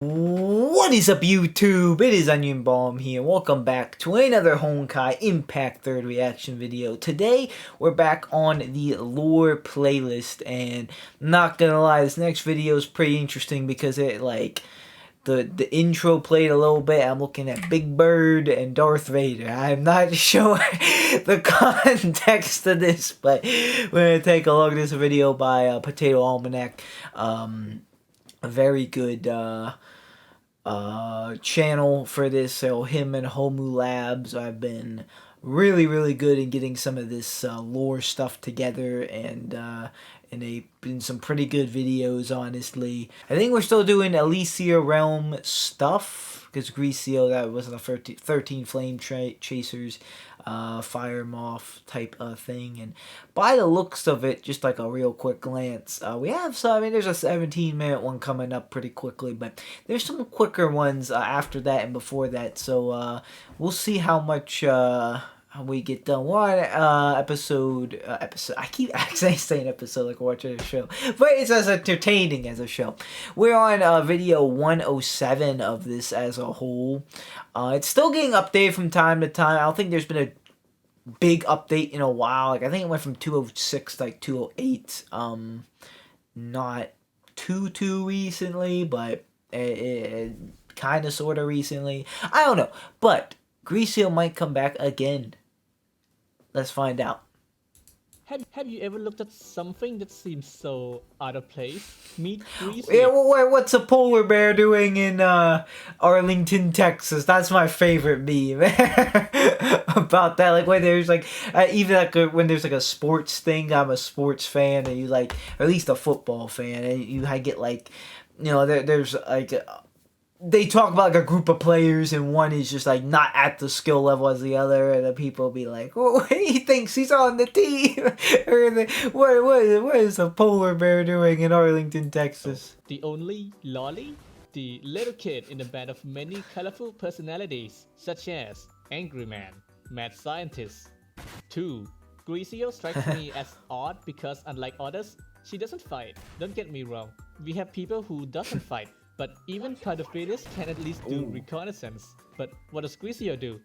What is up, YouTube? It is Onion Bomb here. Welcome back to another Honkai Impact 3rd reaction video. Today, we're back on the lore playlist, and not gonna lie, this next video is pretty interesting because it, the intro played a little bit. I'm looking at Big Bird and Darth Vader. I'm not sure the context of this, but we're gonna take a look at this video by Potato Almanac. A very good channel for this. So him and Homu Labs have been really good in getting some of this lore stuff together, and they've been some pretty good videos, honestly. I think we're still doing Elysia Realm stuff because Greasio, that was the 13 Flame Chasers Fire Moth type thing, and by the looks of it, just like a real quick glance, we have some. I mean, there's a 17-minute one coming up pretty quickly, but there's some quicker ones after that and before that, so we'll see how much we get done. One episode. I keep actually saying episode like we're watching a show, but it's as entertaining as a show. We're on video 107 of this as a whole. It's still getting updated from time to time. I don't think there's been a big update in a while. Like, I think it went from 206 to like 208. Not too recently, but it kind of sort of recently. I don't know, but Greasio might come back again. Let's find out. Have you ever looked at something that seems so out of place? Meet Greasio. Yeah, what's a polar bear doing in Arlington, Texas? That's my favorite meme about that. Like, when there's like even like when there's like a sports thing. I'm a sports fan, and you like, or at least a football fan, and I get like, you know, there's like. They talk about like a group of players, and one is just like not at the skill level as the other, and the people be like, "Oh, he thinks he's on the team." Or what is a polar bear doing in Arlington, Texas? The only lolly? The little kid in a band of many colorful personalities, such as Angry Man, Mad Scientist. 2. Greasio strikes me as odd because, unlike others, she doesn't fight. Don't get me wrong, we have people who doesn't fight. But even Cardophilius can at least do reconnaissance. But what does Greasio do?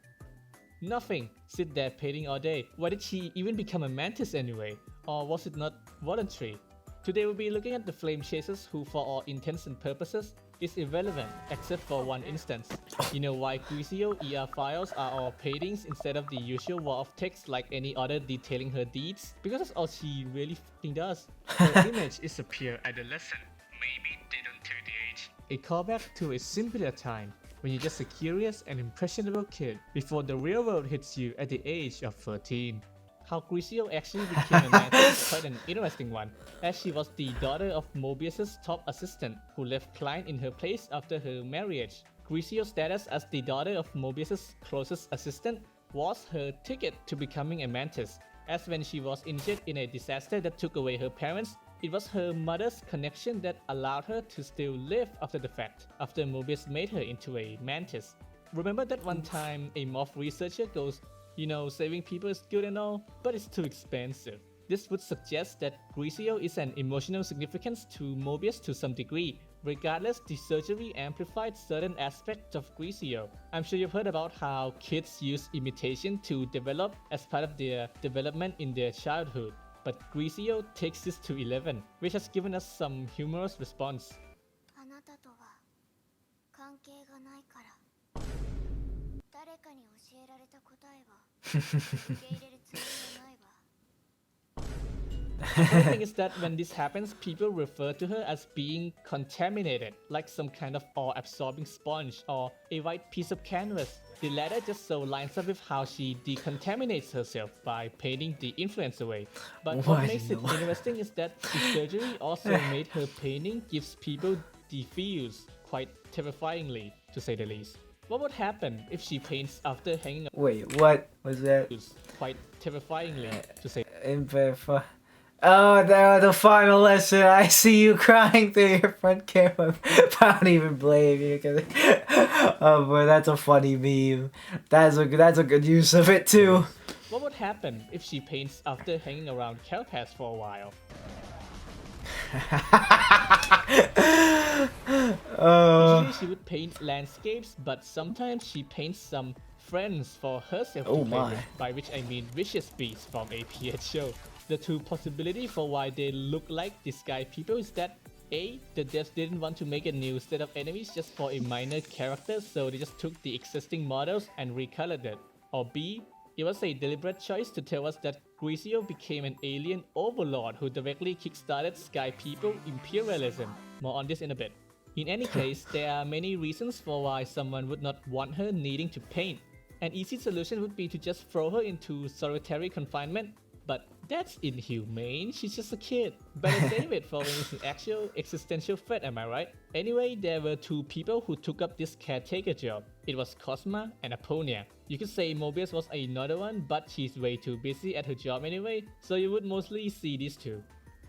Nothing. Sit there painting all day. Why did she even become a mantis anyway? Or was it not voluntary? Today we'll be looking at the Flame Chasers, who for all intents and purposes is irrelevant except for one instance. You know why Greasio ER files are all paintings instead of the usual wall of text like any other detailing her deeds? Because that's all she really f***ing does. Her image is a pure adolescent. Maybe they don't tell the age. A callback to a simpler time when you're just a curious and impressionable kid before the real world hits you at the age of 13. How Greasio actually became a mantis is quite an interesting one, as she was the daughter of Mobius's top assistant who left Klein in her place after her marriage. Greasio's status as the daughter of Mobius's closest assistant was her ticket to becoming a mantis, as when she was injured in a disaster that took away her parents, it was her mother's connection that allowed her to still live after the fact, after Mobius made her into a mantis. Remember that one time a moth researcher goes, you know, saving people is good and all, but it's too expensive. This would suggest that Greasio is an emotional significance to Mobius to some degree. Regardless, the surgery amplified certain aspects of Greasio. I'm sure you've heard about how kids use imitation to develop as part of their development in their childhood. But Greasio takes this to 11, which has given us some humorous response. The funny thing is that when this happens, people refer to her as being contaminated, like some kind of all-absorbing sponge or a white piece of canvas. The latter just so lines up with how she decontaminates herself by painting the influence away. But what makes it interesting is that the surgery also made her painting gives people the feels, quite terrifyingly, to say the least. What would happen if she paints after hanging? Wait, what was that? Quite terrifyingly, to say. Oh, the final lesson. I see you crying through your front camera. I don't even blame you. Oh boy, that's a funny meme. That's a good use of it too. What would happen if she paints after hanging around Calpass for a while? uh, Usually she would paint landscapes, but sometimes she paints some friends for herself to oh play my. with, by which I mean vicious beasts from a PH show. The two possibilities for why they look like the sky people is that A, the devs didn't want to make a new set of enemies just for a minor character, so they just took the existing models and recolored it. Or B, it was a deliberate choice to tell us that Grisio became an alien overlord who directly kickstarted Sky People imperialism. More on this in a bit. In any case, there are many reasons for why someone would not want her needing to paint. An easy solution would be to just throw her into solitary confinement, but that's inhumane, she's just a kid. Better save it for when it's an actual existential threat, am I right? Anyway, there were two people who took up this caretaker job. It was Cosma and Aponia. You could say Mobius was another one, but she's way too busy at her job anyway, so you would mostly see these two.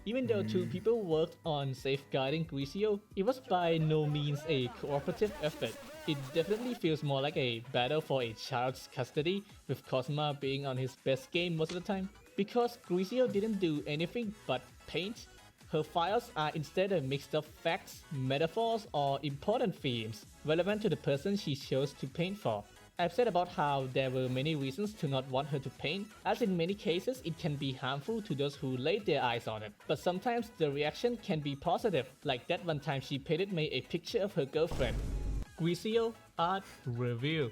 Even though two people worked on safeguarding Grisio, it was by no means a cooperative effort. It definitely feels more like a battle for a child's custody, with Cosma being on his best game most of the time. Because Grisio didn't do anything but paint, her files are instead a mix of facts, metaphors, or important themes relevant to the person she chose to paint for. I've said about how there were many reasons to not want her to paint, as in many cases it can be harmful to those who laid their eyes on it. But sometimes the reaction can be positive, like that one time she painted me a picture of her girlfriend. Grisio Art Review.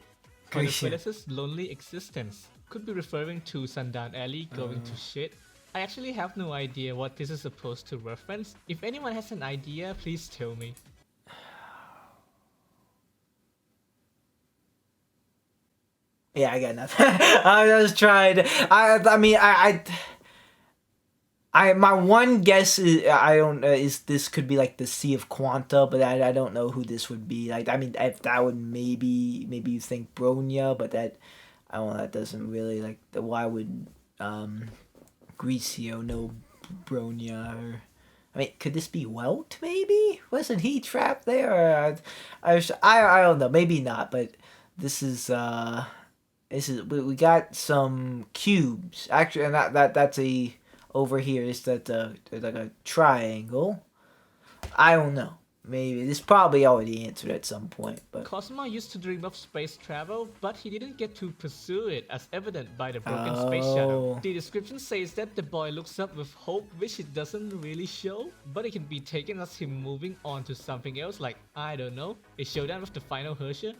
Chronophilus' lonely existence could be referring to Sundown Alley going to shit. I actually have no idea what this is supposed to reference. If anyone has an idea, please tell me. Yeah, I got nothing. I just tried. I mean, my one guess is I don't is this could be like the Sea of Quanta, but I don't know who this would be. Like, I mean, if that would maybe you think Bronya, but that I don't know, that doesn't really like why would Grisio know Bronya or. I mean, could this be Welt? Maybe wasn't he trapped there? Or, I don't know. Maybe not. But this is we got some cubes. Actually, and that's a over here. Is that like a triangle? I don't know. Maybe this probably already answered at some point, but Cosma used to dream of space travel, but he didn't get to pursue it, as evident by the broken space shuttle. The description says that the boy looks up with hope, which it doesn't really show, but it can be taken as him moving on to something else, like, I don't know, a showdown with the final Herrscher?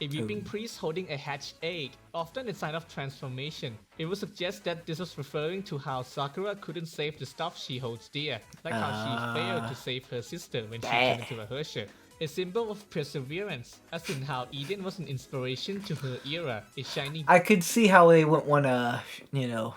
A weeping priest holding a hatched egg, often a sign of transformation. It would suggest that this was referring to how Sakura couldn't save the stuff she holds dear, like how she failed to save her sister when she turned into a Herrscher. A symbol of perseverance, as in how Eden was an inspiration to her era, a shiny... I could see how they wouldn't want to,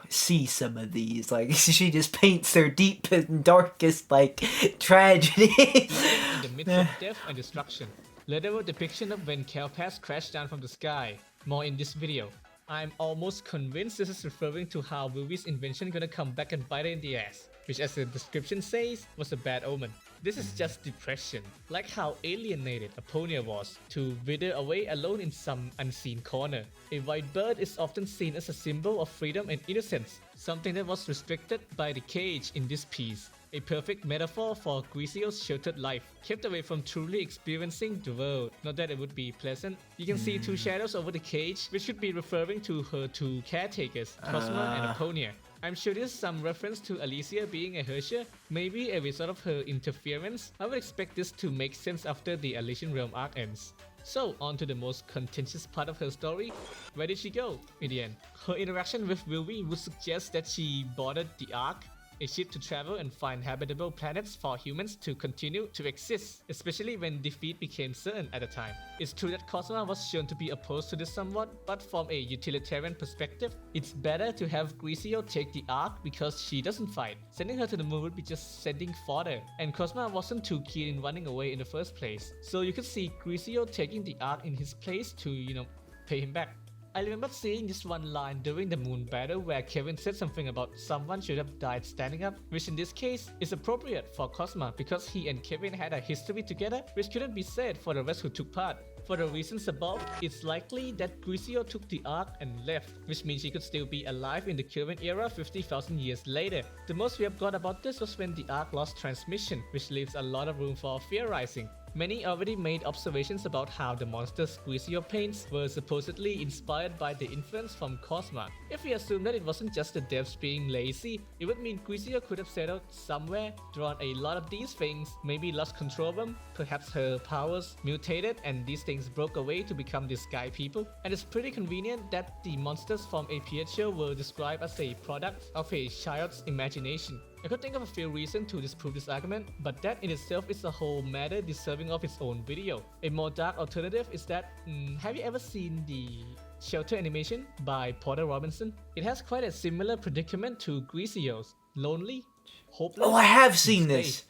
see some of these. Like, she just paints their deepest and darkest, like, tragedy. in the midst of death and destruction. Literal depiction of when Kelpass crashed down from the sky. More in this video. I'm almost convinced this is referring to how Wilby's invention gonna come back and bite her in the ass, which as the description says, was a bad omen. This is just depression, like how alienated Aponia was, to wither away alone in some unseen corner. A white bird is often seen as a symbol of freedom and innocence, something that was restricted by the cage in this piece. A perfect metaphor for Grisio's sheltered life, kept away from truly experiencing the world. Not that it would be pleasant. You can see two shadows over the cage, which should be referring to her two caretakers, Cosma and Aponia. I'm sure this is some reference to Alicia being a Herrscher, maybe a result of her interference. I would expect this to make sense after the Elysian Realm arc ends. So, on to the most contentious part of her story. Where did she go in the end? Her interaction with Wilby would suggest that she boarded the Ark, a ship to travel and find habitable planets for humans to continue to exist, especially when defeat became certain at the time. It's true that Cosma was shown to be opposed to this somewhat, but from a utilitarian perspective, it's better to have Grisio take the Ark because she doesn't fight. Sending her to the moon would be just sending fodder, and Cosma wasn't too keen in running away in the first place. So you could see Grisio taking the Ark in his place to, pay him back. I remember seeing this one line during the moon battle where Kevin said something about someone should have died standing up, which in this case is appropriate for Cosma because he and Kevin had a history together which couldn't be said for the rest who took part. For the reasons above, it's likely that Grisio took the Ark and left, which means she could still be alive in the current era 50,000 years later. The most we have got about this was when the Ark lost transmission, which leaves a lot of room for theorizing. Many already made observations about how the monsters Grisio paints were supposedly inspired by the influence from Cosma. If we assume that it wasn't just the devs being lazy, it would mean Grisio could have settled somewhere, drawn a lot of these things, maybe lost control of them, perhaps her powers mutated and these things broke away to become the Sky People. And it's pretty convenient that the monsters from a show were described as a product of a child's imagination. I could think of a few reasons to disprove this argument, but that in itself is a whole matter deserving of its own video. A more dark alternative is that, have you ever seen the Shelter animation by Porter Robinson? It has quite a similar predicament to Grisio's. Lonely, hopeless. Oh, I have seen this.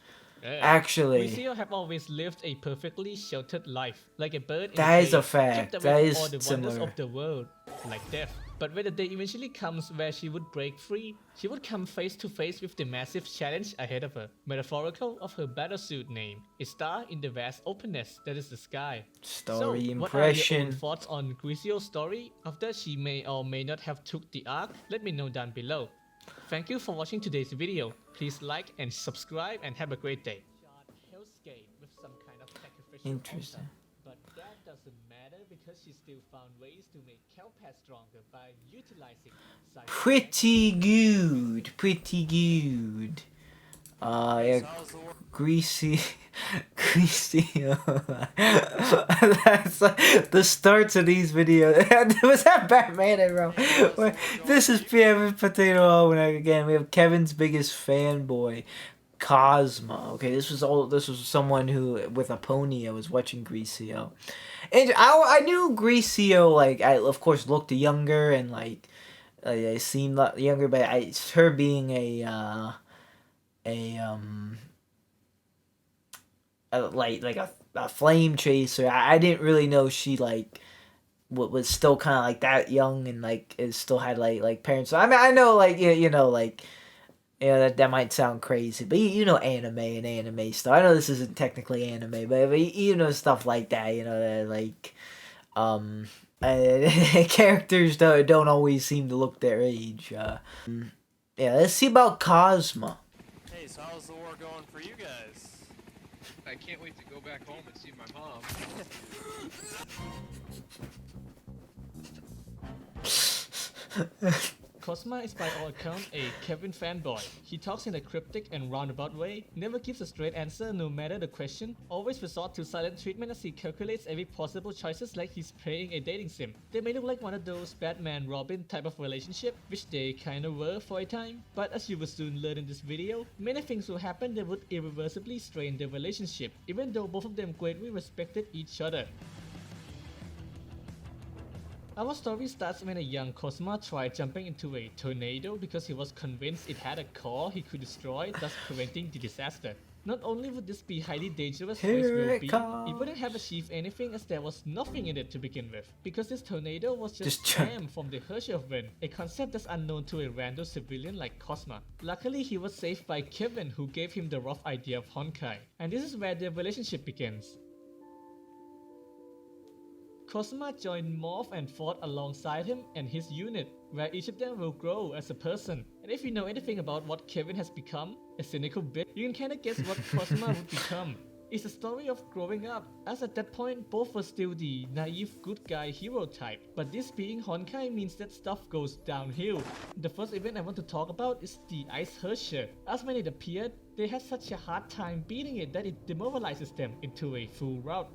Actually, Grisio have always lived a perfectly sheltered life, like a bird in that a is a cage, fact. kept That away is from all the similar. wonders of the world, like death. But when the day eventually comes where she would break free, she would come face to face with the massive challenge ahead of her, metaphorical of her battlesuit name, a star in the vast openness that is the sky. Story So, impression. what are your own thoughts on Grisio's story after she may or may not have took the Ark? Let me know down below. Thank you for watching today's video. Please like and subscribe and have a great day. Hellscape with some kind of sacrificial Interesting. altar. But that doesn't matter because she still found ways to make Kelpath stronger by utilizing Pretty good. Pretty good. Yeah, greasy. That's the starts of these videos. Was that Batman era? This is PM Potato Almanac again. We have Kevin's biggest fanboy, Cosmo. Okay, this was someone who with a pony. I was watching Grisio, and I knew Grisio, like, I of course looked younger and like I seemed younger, but her being a flame chaser. I didn't really know she like was still kind of like that young and like is still had like parents. So, I mean, I know like you know like. Yeah, that might sound crazy, but you know anime and anime stuff. I know this isn't technically anime, but you know stuff like that. You know that like, characters don't always seem to look their age. Yeah, let's see about Cosmo. Hey, so how's the war going for you guys? I can't wait to go back home and see my mom. Cosma is by all accounts a Kevin fanboy. He talks in a cryptic and roundabout way, never gives a straight answer no matter the question, always resort to silent treatment as he calculates every possible choices like he's playing a dating sim. They may look like one of those Batman-Robin type of relationship, which they kinda were for a time, but as you will soon learn in this video, many things will happen that would irreversibly strain their relationship, even though both of them greatly respected each other. Our story starts when a young Cosma tried jumping into a tornado because he was convinced it had a core he could destroy, thus preventing the disaster. Not only would this be highly dangerous for its Here will it be, comes. it wouldn't have achieved anything as there was nothing in it to begin with, because this tornado was just jump. spam from the Herschel wind, a concept that's unknown to a random civilian like Cosma. Luckily, he was saved by Kevin, who gave him the rough idea of Honkai, and this is where their relationship begins. Cosma joined Morph and fought alongside him and his unit, where each of them will grow as a person. And if you know anything about what Kevin has become, a cynical bit, you can kinda guess what Cosma would become. It's a story of growing up, as at that point both were still the naive good guy hero type, but this being Honkai means that stuff goes downhill. The first event I want to talk about is the Ice Herrscher. As when it appeared, they had such a hard time beating it that it demobilizes them into a full rout.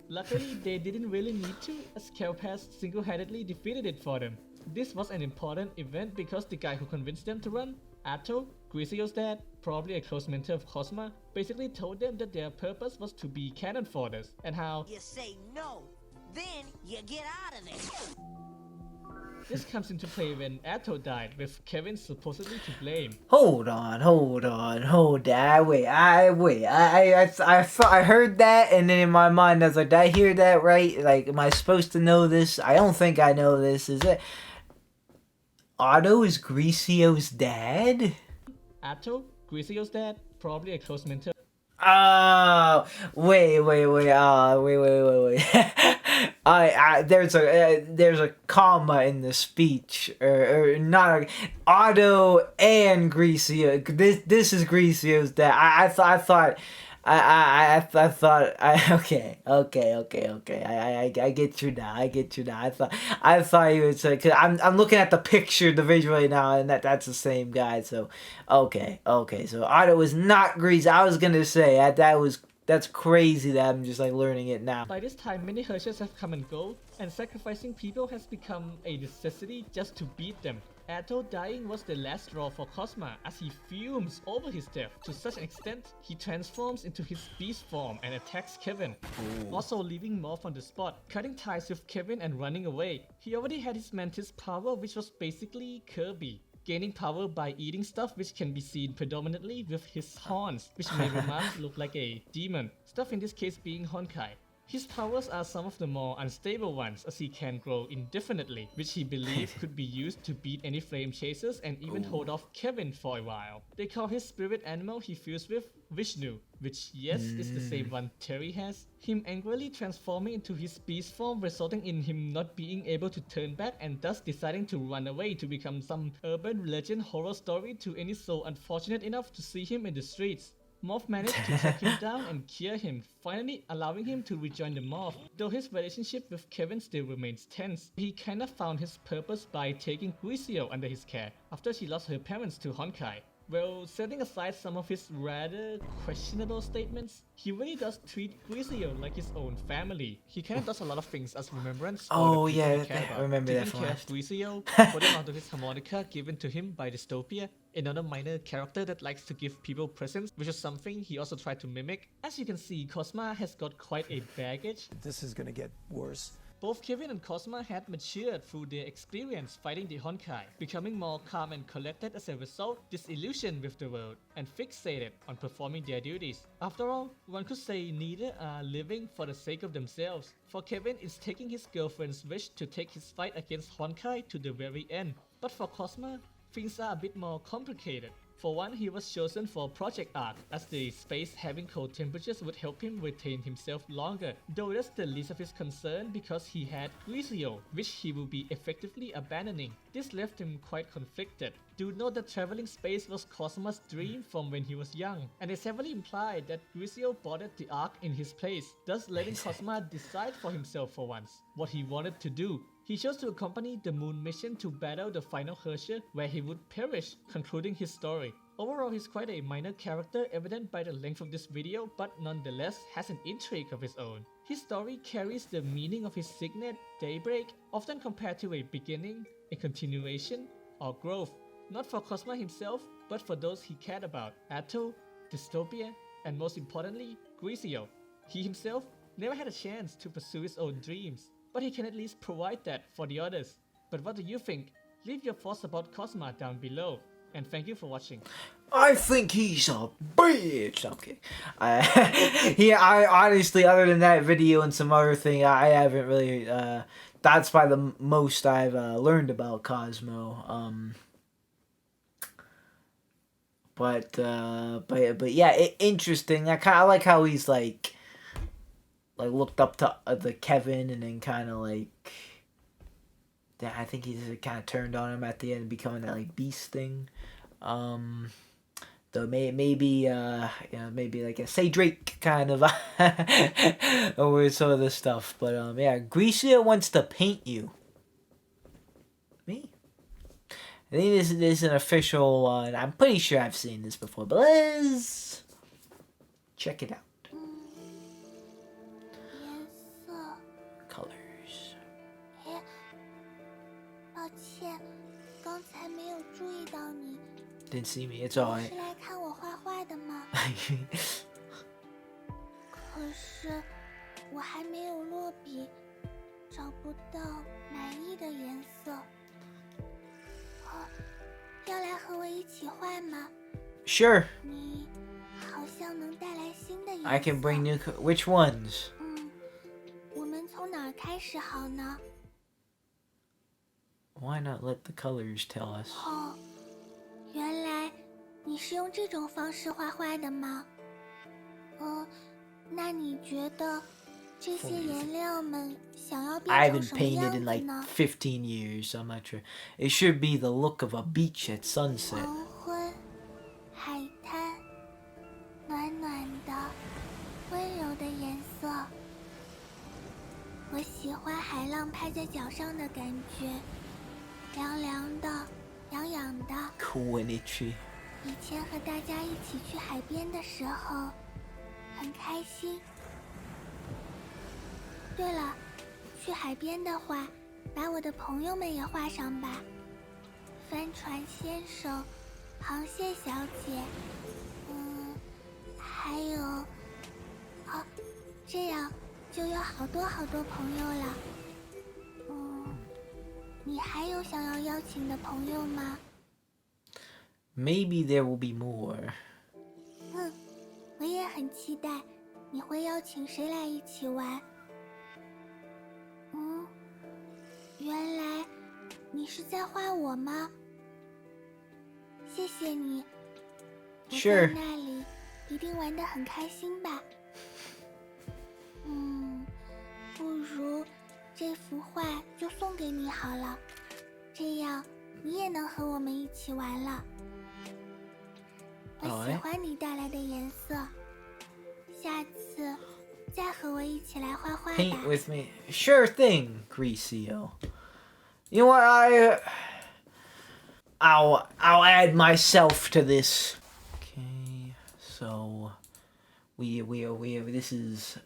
Luckily, they didn't really need to, as Kelpath single-handedly defeated it for them. This was an important event because the guy who convinced them to run, Atto, Grisio's dad, probably a close mentor of Cosma, basically told them that their purpose was to be cannon fodder, and how You say no, then you get out of there. This comes into play when Atto died, with Kevin supposedly to blame. Hold that. Wait, I thought I heard that, and then in my mind I was like, did I hear that right? Like, am I supposed to know this? I don't think I know this. Is it Otto is Gricio's dad? Atto, Grisio's dad, probably a close mentor. Oh, wait. There's a comma in the speech, or not. Otto and Gricio. This is Gricio's dad. I thought. Okay. I get you now. I thought you would say, cause I'm looking at the picture, the visual right now, and that's the same guy. So, okay. So Otto was not Grease. I was gonna say that's crazy that I'm just like learning it now. By this time, many Hershers have come and go, and sacrificing people has become a necessity just to beat them. Atto dying was the last straw for Cosma, as he fumes over his death to such an extent he transforms into his beast form and attacks Kevin. Also leaving Morph on the spot, cutting ties with Kevin and running away. He already had his Mantis power, which was basically Kirby, gaining power by eating stuff, which can be seen predominantly with his horns, which made Romance look like a demon, stuff in this case being Honkai. His powers are some of the more unstable ones, as he can grow indefinitely, which he believed could be used to beat any flame chasers and even hold off Kevin for a while. They call his spirit animal he fused with Vishnu, which yes is the same one Terry has, him angrily transforming into his beast form, resulting in him not being able to turn back and thus deciding to run away to become some urban legend horror story to any soul unfortunate enough to see him in the streets. Morph managed to track him down and cure him, finally allowing him to rejoin the Morph. Though his relationship with Kevin still remains tense, he kinda found his purpose by taking Gricio under his care after she lost her parents to Honkai. Well, setting aside some of his rather questionable statements, he really does treat Gricio like his own family. He kinda does a lot of things as remembrance for Oh, the people yeah, he cared about. I remember that Taking from care of last. Gricio, holding onto his harmonica given to him by Dystopia, another minor character that likes to give people presents, which is something he also tried to mimic. As you can see, Cosma has got quite a baggage. This is gonna get worse. Both Kevin and Cosma had matured through their experience fighting the Honkai, becoming more calm and collected as a result, disillusioned with the world, and fixated on performing their duties. After all, one could say neither are living for the sake of themselves. For Kevin, it's taking his girlfriend's wish to take his fight against Honkai to the very end. But for Cosma, things are a bit more complicated. For one, he was chosen for Project Arc, as the space having cold temperatures would help him retain himself longer, though that's the least of his concern because he had Gricio, which he will be effectively abandoning. This left him quite conflicted. Do note that traveling space was Cosma's dream from when he was young, and it's heavily implied that Gricio boarded the Ark in his place, thus letting Cosma decide for himself for once what he wanted to do. He chose to accompany the moon mission to battle the final Hersher, where he would perish, concluding his story. Overall, he's quite a minor character, evident by the length of this video, but nonetheless has an intrigue of his own. His story carries the meaning of his signet, Daybreak, often compared to a beginning, a continuation, or growth. Not for Cosma himself, but for those he cared about, Atto, Dystopia, and most importantly, Gricio. He himself never had a chance to pursue his own dreams, but he can at least provide that for the others. But what do you think? Leave your thoughts about Cosma down below. And thank you for watching. I think he's a bitch. Okay. I honestly, other than that video and some other thing, I haven't really. That's probably the most I've learned about Cosmo. But yeah, interesting. I like how he's like looked up to the Kevin, and then kind of like. I think he's kind of turned on him at the end, becoming that like beast thing. Though maybe maybe like a say Drake kind of over some of this stuff. But yeah, Gricia wants to paint you. Me? I think this is an official one. I'm pretty sure I've seen this before, but let's check it out. Colors. 抱歉，刚才没有注意到你。 Didn't see me. It's alright. 是来看我画画的吗？可是我还没有落笔，找不到满意的颜色。要来和我一起画吗？ Sure. 你好像能带来新的颜色。 I can bring new. Which ones? 我们从哪儿开始好呢？ Why not let the colors tell us? 哦，原来你是用这种方式画画的吗？那你觉得这些颜料们想要 I 变成 haven't 什么样 painted in 子 like 呢？ 15 years, so I'm not sure. It should be the look of a beach at sunset. 黄昏，海滩，暖暖的，温柔的颜色。我喜欢海浪拍在脚上的感觉，凉凉的，痒痒的。 Cool and itchy. 以前和大家一起去海边的时候，很开心。对了，去海边的话，把我的朋友们也画上吧。帆船先生，螃蟹小姐，还有，这样就有好多好多朋友了。你还有想要邀请的朋友吗？ Maybe there will be more. 我也很期待，你会邀请谁来一起玩？原来你是在画我吗？谢谢你。 Sure. 我在那里一定玩得很开心吧？不如这幅画就送给你好了，这样你也能和我们一起玩了。我喜欢你带来的颜色，下次再和我一起来画画吧。 Paint with me. Sure thing, Greasio. You know what? I'll add myself to this. Okay, so we this is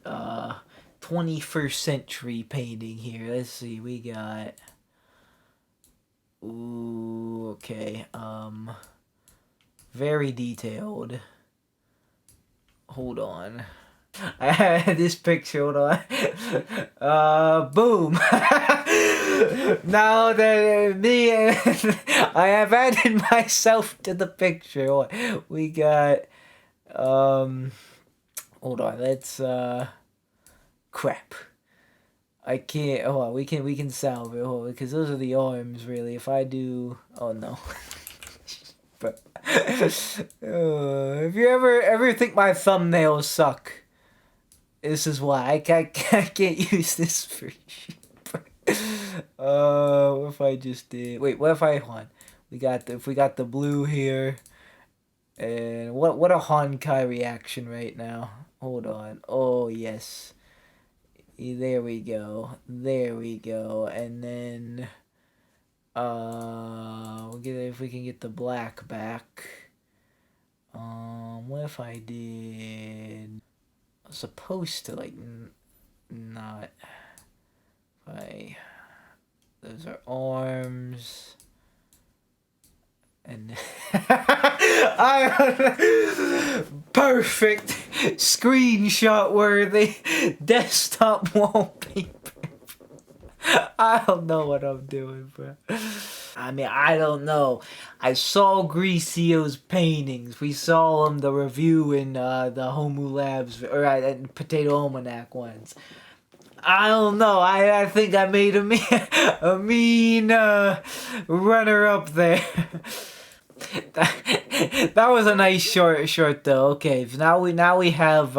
21st century painting here. Let's see, we got okay, very detailed. Hold on. I had this picture, hold on. Boom. Now that me and I have added myself to the picture. We got hold on, let's crap. I can't. Oh, we can salve it. Oh, because those are the arms, really. If I do, oh no. But if you ever think my thumbnails suck, this is why I can't use this for cheap. What if I just did? Wait, what if I hold on? If we got the blue here, and what a Honkai reaction right now. Hold on. Oh yes. There we go. There we go. And then we'll get if we can get the black back. What if I did? I was supposed to like not. Those are arms. And perfect, screenshot worthy, desktop wallpaper. I don't know what I'm doing, bro. I mean, I don't know. I saw Greasio's paintings. We saw the review in the Homu Labs or Potato Almanac ones. I don't know. I think I made a mean runner-up there. That was a nice short though. Okay, now we have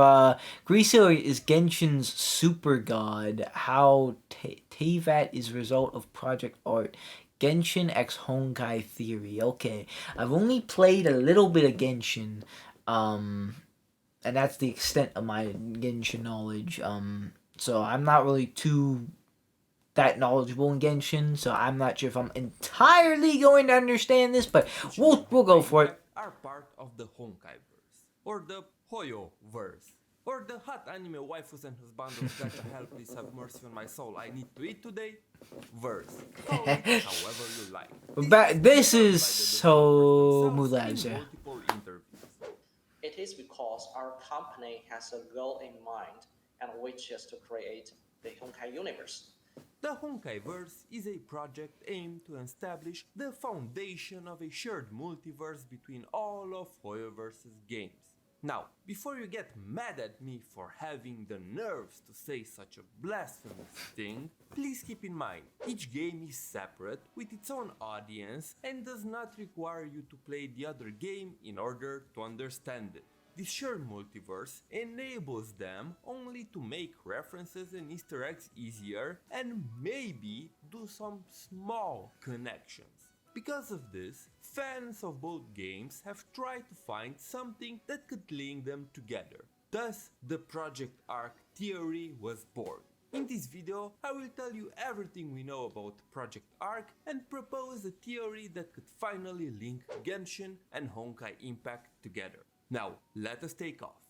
Grisio is Genshin's super god. How Teyvat is result of project art. Genshin x Honkai theory. Okay, I've only played a little bit of Genshin, and that's the extent of my Genshin knowledge. So I'm not really too that knowledgeable in Genshin, so I'm not sure if I'm entirely going to understand this, but we'll go for it. Are part of the Honkaiverse, or the Hoyo-verse, or the hot anime waifus and husbandos gotta help please have mercy on my soul, I need to eat today, verse. Call it however you like. But this is so Mulabs, yeah. Multiple interviews. It is because our company has a goal in mind, and which is to create the Honkai universe. The Honkaiiverse is a project aimed to establish the foundation of a shared multiverse between all of Hoyoverse's games. Now, before you get mad at me for having the nerves to say such a blasphemous thing, please keep in mind, each game is separate with its own audience and does not require you to play the other game in order to understand it. This shared multiverse enables them only to make references and Easter eggs easier and maybe do some small connections. Because of this, fans of both games have tried to find something that could link them together. Thus, the Project Arc theory was born. In this video, I will tell you everything we know about Project Arc and propose a theory that could finally link Genshin and Honkai Impact together. Now, let us take off.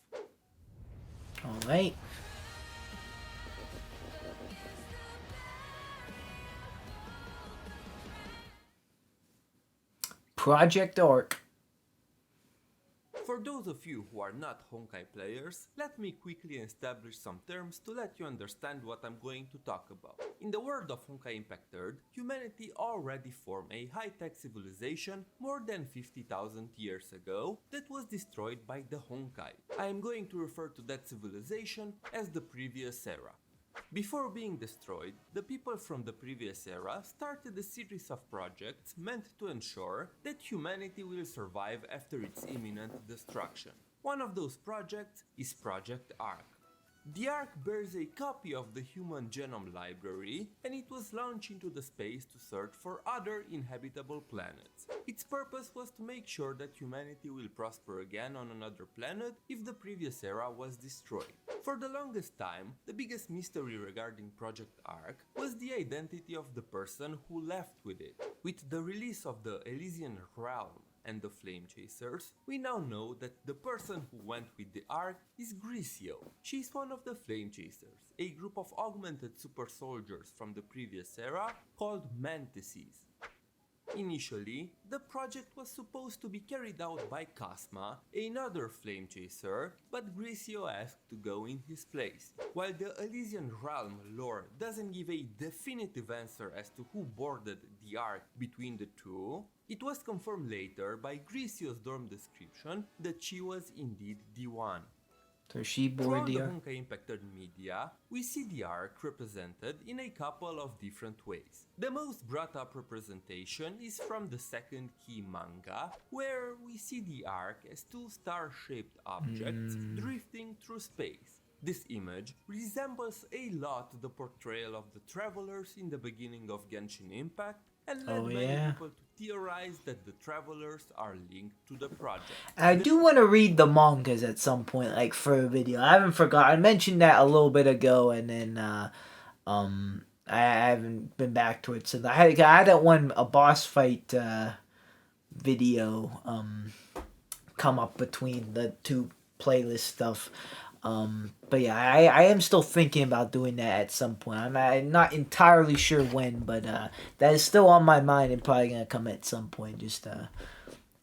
Alright. Project Arc. For those of you who are not Honkai players, let me quickly establish some terms to let you understand what I'm going to talk about. In the world of Honkai Impact 3rd, humanity already formed a high-tech civilization more than 50,000 years ago that was destroyed by the Honkai. I am going to refer to that civilization as the previous era. Before being destroyed, the people from the previous era started a series of projects meant to ensure that humanity will survive after its imminent destruction. One of those projects is Project Arc. The Ark bears a copy of the Human Genome Library, and it was launched into the space to search for other inhabitable planets. Its purpose was to make sure that humanity will prosper again on another planet if the previous era was destroyed. For the longest time, the biggest mystery regarding Project Arc was the identity of the person who left with it. With the release of the Elysian Realm and the Flame Chasers, we now know that the person who went with the Ark is Grisio. She is one of the Flame Chasers, a group of augmented super soldiers from the previous era called Mantises. Initially, the project was supposed to be carried out by Kasma, another Flame Chaser, but Grisio asked to go in his place. While the Elysian Realm lore doesn't give a definitive answer as to who boarded the Ark between the two, it was confirmed later by Grisio's dorm description that she was indeed the one. So she Throughout boarded the the Ark. Honkai Impacted media, we see the Ark represented in a couple of different ways. The most brought up representation is from the second key manga, where we see the Ark as two star-shaped objects drifting through space. This image resembles a lot the portrayal of the travelers in the beginning of Genshin Impact, and led many people to theorize that the travelers are linked to the project. I do want to read the mangas at some point, like for a video. I haven't forgotten. I mentioned that a little bit ago, and then I haven't been back to it since. I had that one a boss fight video come up between the two playlist stuff. But yeah, I am still thinking about doing that at some point. I'm not entirely sure when, but that is still on my mind and probably gonna come at some point. Just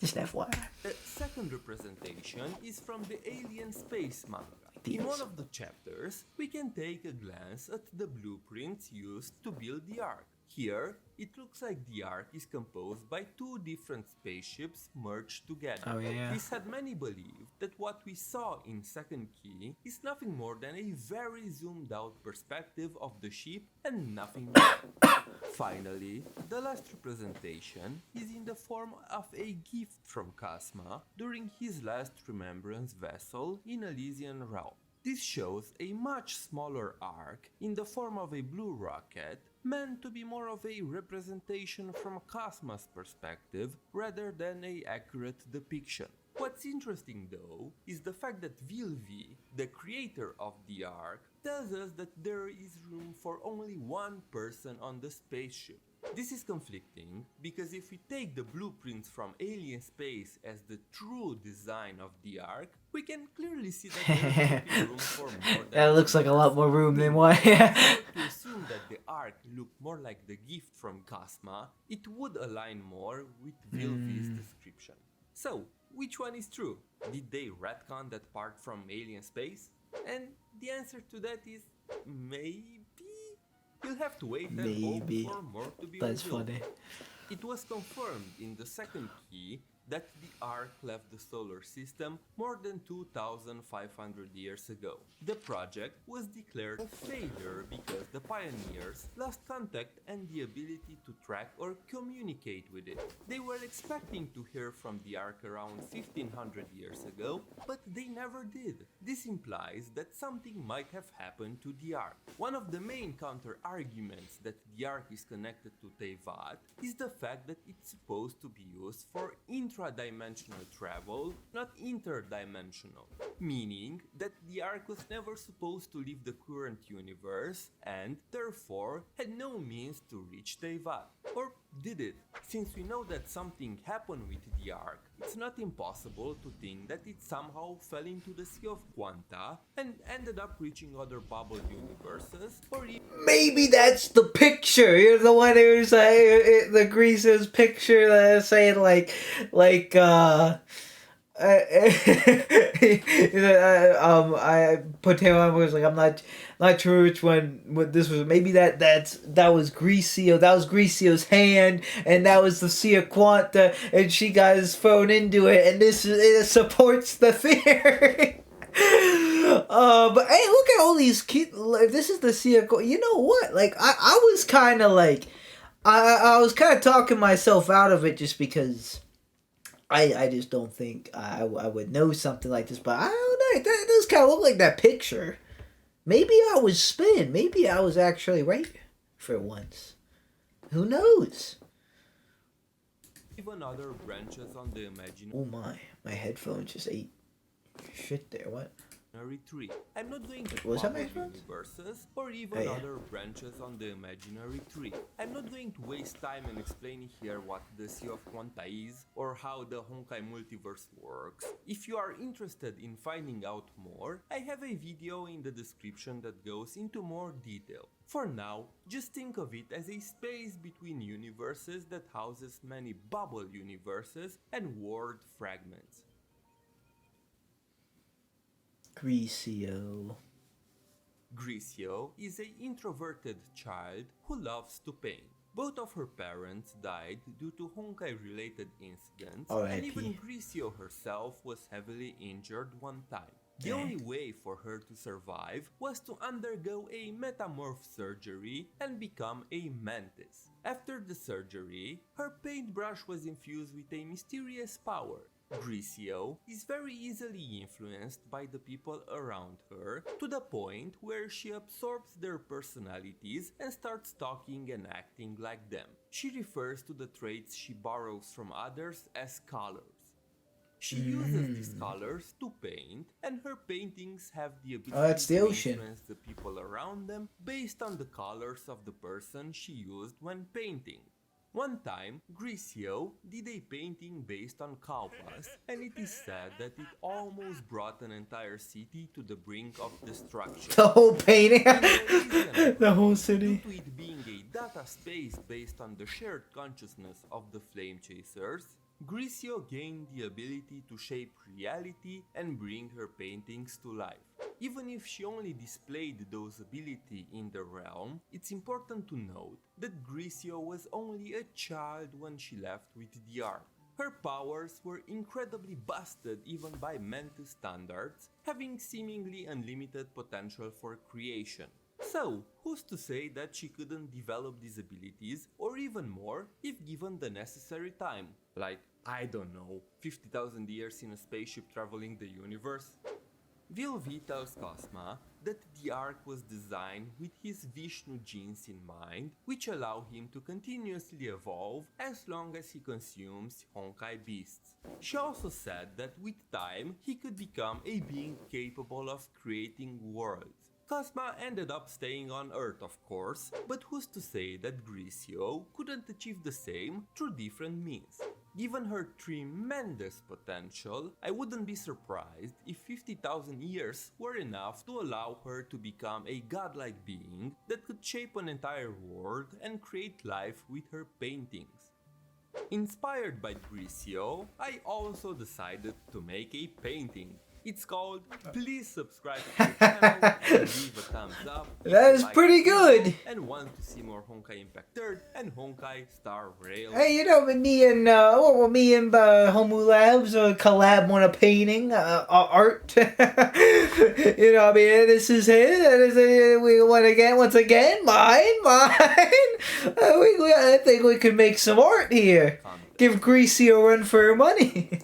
FYI. The second representation is from the Alien Space manga. In one of the chapters, we can take a glance at the blueprints used to build the Ark. Here, it looks like the Ark is composed by two different spaceships merged together. Oh, yeah. This had many believe that what we saw in second key is nothing more than a very zoomed out perspective of the ship and nothing more. Finally, the last representation is in the form of a gift from Kasma during his last remembrance vessel in Elysian Realm. This shows a much smaller Ark in the form of a blue rocket, meant to be more of a representation from Kasma's perspective rather than an accurate depiction. What's interesting though is the fact that Vilvi, the creator of the Ark, tells us that there is room for only one person on the spaceship. This is conflicting because if we take the blueprints from Alien Space as the true design of the Ark, we can clearly see that there is room for more than That looks like a lot more room than one. to assume that the Ark looked more like the gift from Kasma, it would align more with Vilvi's description. So, which one is true? Did they retcon that part from Alien Space? And the answer to that is maybe. You'll have to wait and hope Maybe. for more to be That's revealed. funny. It was confirmed in the second key that the Ark left the solar system more than 2,500 years ago. The project was declared a failure because the pioneers lost contact and the ability to track or communicate with it. They were expecting to hear from the Ark around 1500 years ago, but they never did. This implies that something might have happened to the Ark. One of the main counter-arguments that the Ark is connected to Teyvat is the fact that it's supposed to be used for intra-dimensional travel, not interdimensional, meaning that the Ark was never supposed to leave the current universe and, therefore, had no means to reach Teyvat. Or did it? Since we know that something happened with the Ark, it's not impossible to think that it somehow fell into the Sea of Quanta and ended up reaching other bubble universes, or even Maybe that's the picture. You're the one who's the Grease's picture that is saying I put him on was like I'm not sure which one what this was. Maybe that was Greasio. That was Greasio's hand, and that was the Sea of Quanta, and she got his phone into it, and it supports the theory. But hey, look at all these kids. This is the Sea of Quanta. You know what? Like I was kind of like I was kind of talking myself out of it just because. I just don't think I would know something like this, but I don't know. That does kind of look like that picture. Maybe I was spin. Maybe I was actually right for once. Who knows? even other branches on the imaginary Oh my headphones just ate shit there. What? tree. I'm not going to Was that cover my headphones? universes or even Oh, yeah. other branches on the imaginary tree. I'm not going to waste time in explaining here what the Sea of Quanta is or how the Honkai multiverse works. If you are interested in finding out more, I have a video in the description that goes into more detail. For now, just think of it as a space between universes that houses many bubble universes and world fragments. Greasio. Greasio is an introverted child who loves to paint. Both of her parents died due to Honkai-related incidents, and R.I.P. even Greasio herself was heavily injured one time. The Dang. only way for her to survive was to undergo a metamorph surgery and become a mantis. After the surgery, her paintbrush was infused with a mysterious power. Greasio is very easily influenced by the people around her to the point where she absorbs their personalities and starts talking and acting like them. She refers to the traits she borrows from others as colors. She uses these colors to paint, and her paintings have the ability that's the to ocean. influence the people around them based on the colors of the person she used when painting. One time, Greasio did a painting based on Kalpas, and it is said that it almost brought an entire city to the brink of destruction. The whole painting. The The whole city. Due to it being a data space based on the shared consciousness of the Flame Chasers, Greasio gained the ability to shape reality and bring her paintings to life. Even if she only displayed those abilities in the realm, it's important to note that Greasio was only a child when she left with the Ark. Her powers were incredibly busted even by Mantis standards, having seemingly unlimited potential for creation. So, who's to say that she couldn't develop these abilities, or even more, if given the necessary time? Like, I don't know, 50,000 years in a spaceship traveling the universe? VLV tells Cosma that the Ark was designed with his Vishnu genes in mind, which allow him to continuously evolve as long as he consumes Honkai beasts. She also said that with time, he could become a being capable of creating worlds. Cosma ended up staying on Earth, of course, but who's to say that Greasio couldn't achieve the same through different means? Given her tremendous potential, I wouldn't be surprised if 50,000 years were enough to allow her to become a godlike being that could shape an entire world and create life with her paintings. Inspired by Greasio, I also decided to make a painting. It's called Please Subscribe to the channel and leave a thumbs up. if That you is like pretty the video good. And want to see more Honkai Impact 3rd and Honkai Star Rail. Hey, you know, me and Homu Labs collab on a painting, art. You know, I mean, this is his. We want again, once again, mine. I think we could make some art here. Give Greasy a run for her money.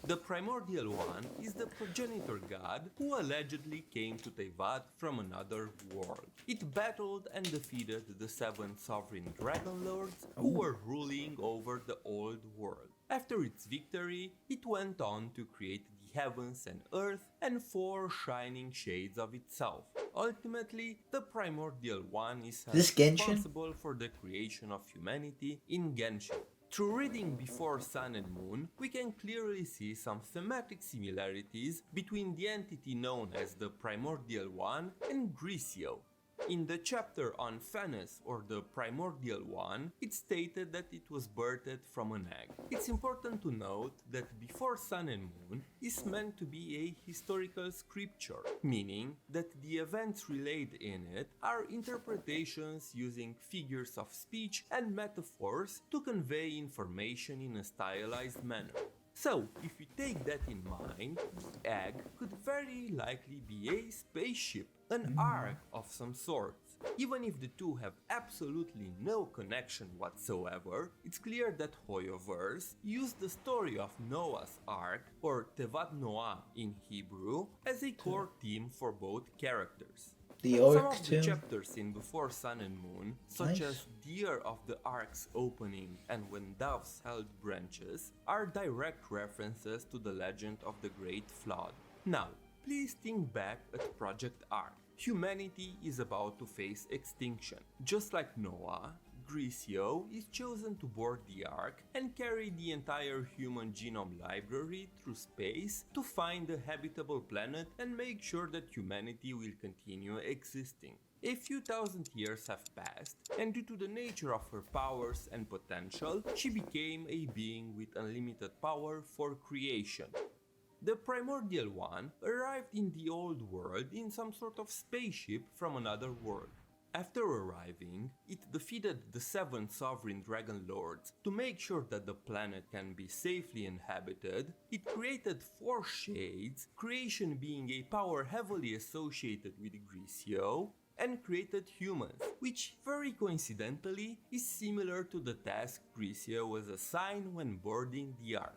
The Primordial One is the progenitor god who allegedly came to Teyvat from another world. It battled and defeated the 7 sovereign dragon lords who were ruling over the old world. After its victory, it went on to create the heavens and earth and 4 shining shades of itself. Ultimately, the Primordial One is This Genshin? responsible for the creation of humanity in Genshin. Through reading Before Sun and Moon, we can clearly see some thematic similarities between the entity known as the Primordial One and Grisio. In the chapter on Phanes, or the Primordial One, it stated that it was birthed from an egg. It's important to note that Before Sun and Moon is meant to be a historical scripture, meaning that the events relayed in it are interpretations using figures of speech and metaphors to convey information in a stylized manner. So, if you take that in mind, the egg could very likely be a spaceship, an ark of some sort. Even if the two have absolutely no connection whatsoever, it's clear that Hoyoverse used the story of Noah's Ark, or Tevat Noah in Hebrew, as a core theme for both characters. The Some orc of the too. chapters in Before Sun and Moon, such Nice. as the year of the Ark's opening and when doves held branches, are direct references to the legend of the Great Flood. Now, please think back at Project Ark. Humanity is about to face extinction. Just like Noah, Grisio is chosen to board the Ark and carry the entire human genome library through space to find a habitable planet and make sure that humanity will continue existing. A few thousand years have passed, and due to the nature of her powers and potential, she became a being with unlimited power for creation. The Primordial One arrived in the old world in some sort of spaceship from another world. After arriving, it defeated the 7 sovereign dragon lords. To make sure that the planet can be safely inhabited, it created 4 shades, creation being a power heavily associated with Grisio, and created humans, which very coincidentally is similar to the task Grisio was assigned when boarding the Ark.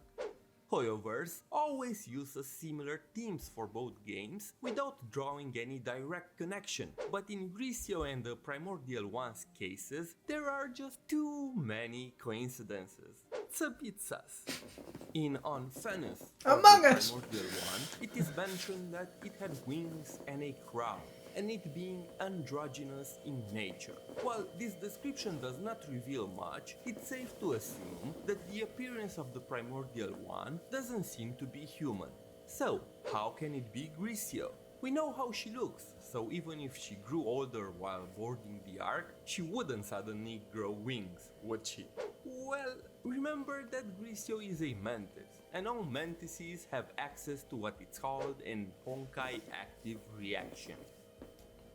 Hoyoverse always uses similar themes for both games without drawing any direct connection, but in Grisio and the Primordial One's cases, there are just too many coincidences. It's a bit sus. In On Phanes, or Among the Us. Primordial One, it is mentioned that it had wings and a crown, and it being androgynous in nature. While this description does not reveal much, it's safe to assume that the appearance of the Primordial One doesn't seem to be human. So, how can it be Grisio? We know how she looks, so even if she grew older while boarding the Ark, she wouldn't suddenly grow wings, would she? Well, remember that Grisio is a mantis, and all mantises have access to what it's called an Honkai active reaction.